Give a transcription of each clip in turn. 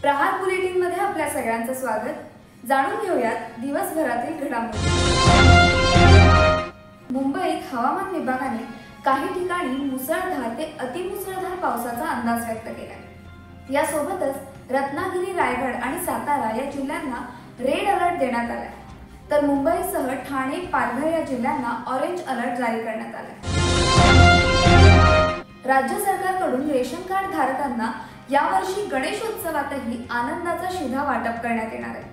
प्रहार bulletin मध्ये आपल्या सगळ्यांचं स्वागत। जाणून घेऊयात दिवसभरातील घडामोडी। मुंबईत हवामान विभागाने काही ठिकाणी मुसळधार ते अतिमुसळधार पावसाचा अंदाज व्यक्त केलाय। यासोबतच रत्नागिरी, रायगड आणि सातारा या जिल्ह्यांना रेड अलर्ट देण्यात आलाय, तर मुंबईसह ठाणे, पालघर या जिल्ह्यांना ऑरेंज अलर्ट जारी करण्यात आलाय। राज्य सरकारकडून रेशन कार्ड धारकांना यावर्षी गणेशोत्सवातही आनंदाचा शिधा वाटप करण्यात येणार आहे।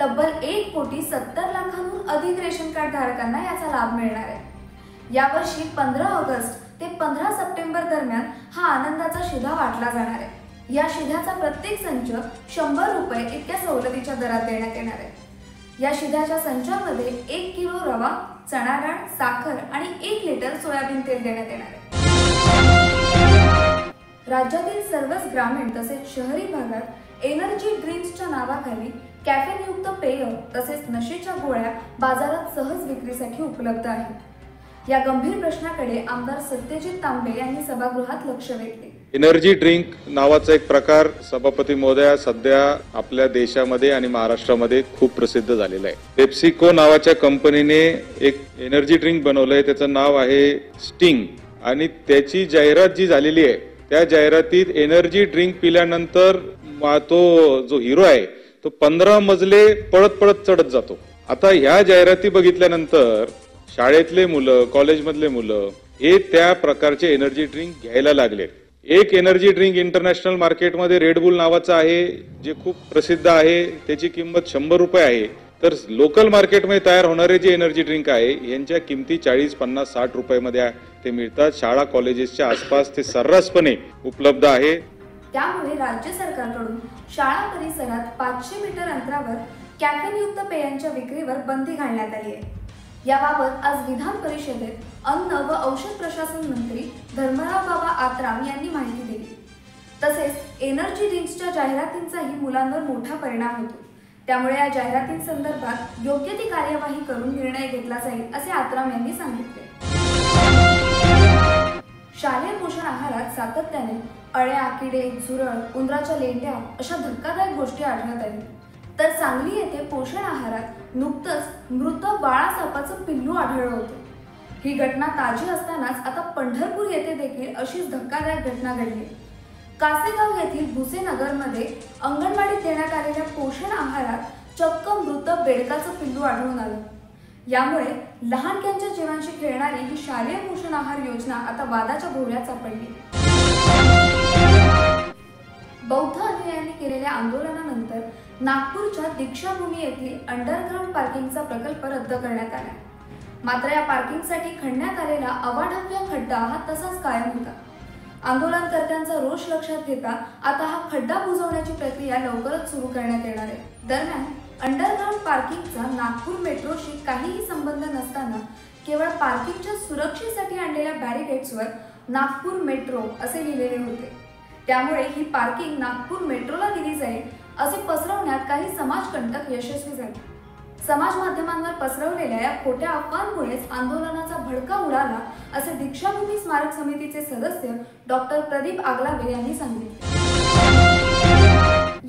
तब्बल 1,70,00,000 अधिक रेशन कार्ड धारकांना याचा लाभ मिळणार आहे। यावर्षी 15 ऑगस्ट ते 15 सप्टेंबर दरम्यान हा आनंदाचा शिधा वाटला जाणार आहे। या शिध्याचा प्रत्येक संच 100 रुपये इतक्या सवलतीच्या दरात देण्यात येणार आहे। या शिध्याच्या संचामध्ये 1 किलो रवा, चणा डाळ, साखर आणि 1 लिटर सोयाबीन तेल देण्यात येणार आहे। राज्यातील सर्वच ग्रामीण तसेच शहरी भागात एनर्जी ड्रिंक्सच्या नावाखाली कॅफेनयुक्त पेय तसेच नशेच्या गोळ्या बाजारात सहज विक्रीसाठी उपलब्ध आहेत। या गंभीर प्रश्नाकडे आमदार सत्यजित तांबे यांनी सभागृहात लक्ष वेधले। एनर्जी ड्रिंक नावाचा एक प्रकार सभापती महोदया सध्या आपल्या देशामध्ये आणि महाराष्ट्रामध्ये खूप प्रसिद्ध झालेला आहे। पेप्सिको नावाच्या कंपनीने एक एनर्जी ड्रिंक बनवलंय, त्याचं नाव आहे स्टिंग, आणि त्याची जाहिरात जी झालेली आहे त्या जाहिरातीत एनर्जी ड्रिंक पिल्यानंतर तो जो हिरो आहे तो 15 मजले पळत पळत चढत जातो। आता ह्या जाहिराती बघितल्यानंतर शाळेतले मुलं, कॉलेजमधले मुलं हे त्या प्रकारचे एनर्जी ड्रिंक घ्यायला लागले। एक एनर्जी ड्रिंक इंटरनॅशनल मार्केटमध्ये रेडबुल नावाचं आहे, जे खूप प्रसिद्ध आहे, त्याची किंमत 100 रुपये आहे। तर लोकल मार्केटमध्ये तयार होणारे जे एनर्जी ड्रिंक आहे यांच्या किमती 40, 50, 60 रुपयामध्ये ते मिळतात। शाळा कॉलेजेसच्या आसपास ते सर्रासपणे उपलब्ध आहे। त्यामुळे राज्य सरकारकडून शाळा परिसरात 500 मीटर अंतरावर कॅफेनयुक्त पेयांच्या विक्रीवर बंदी घालण्यात आली आहे। याबाबत आज विधान परिषदेत अन्न व औषध प्रशासन मंत्री धर्मराव बाबा आत्राम यांनी माहिती दिली। तसेच एनर्जी ड्रिंक्सच्या जाहिरातींचाही मुलांवर मोठा परिणाम होतो, त्यामुळे या जाहिरातींसंदर्भात योग्य ती कार्यवाही करून निर्णय घेतला जाईल असे आत्राम यांनी सांगितले। शालेय पोषण आहारात सातत्याने अळ्या, किडे, झुरळ, उंदराच्या लेंड्या अशा धक्कादायक गोष्टी आढळत आहेत। तर सांगली येथे पोषण आहारात नुकतंच मृत वाळा सापाचं पिल्लू आढळलं होतं। ही घटना ताजी असतानाच आता पंढरपूर येथे देखील अशीच धक्कादायक घटना घडली। कासेगाव येथील भुसेनगरमध्ये अंगणवाडीत देण्यात आलेल्या पोषण आहारात चक्क मृत बेडकाचं पिल्लू आढळून आलं। यामुळे लहानग्यांच्या जीवांशी खेळणारी ही शालेय पोषण आहार योजना आता वादाच्या भोवऱ्यात सापडली। बौद्ध अनुयायांनी केलेल्या आंदोलनानंतर नागपूरच्या दीक्षाभूमी येथील अंडरग्राउंड पार्किंगचा प्रकल्प रद्द करण्यात आला। मात्र या पार्किंगसाठी खणण्यात आलेला अवाढव्य खड्डा हा तसाच कायम होता। आंदोलनकर्त्यांचा रोष लक्षात घेता आता हा खड्डा बुजवण्याची प्रक्रिया लवकरच सुरू करण्यात येणार आहे। दरम्यान अंडरग्राउंड पार्किंगचा नागपूर मेट्रोशी काहीही संबंध नसताना केवळ पार्किंगच्या सुरक्षेसाठी आणलेल्या बॅरिकेड्सवर नागपूर मेट्रो असे लिहिलेले होते। त्यामुळे ही पार्किंग नागपूर मेट्रोला दिली जाईल असे पसरवण्यात काही समाजकंटक यशस्वी झाले। समाज माध्यमांवर पसरवलेल्या या खोट्या अफवांमुळेच आंदोलनाचा भडका उडाला असे दीक्षाभूमी स्मारक समितीचे सदस्य डॉक्टर प्रदीप आगलावे यांनी सांगितले।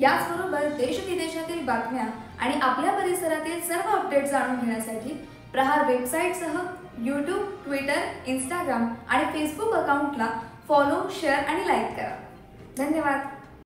याचबरोबर देश विदेशातील बातम्या आणि आपल्या परिसरातील सर्व अपडेट जाणून घेण्यासाठी प्रहार वेबसाईटसह YouTube, Twitter, Instagram आणि Facebook अकाउंटला फॉलो, शेअर आणि लाईक करा। धन्यवाद।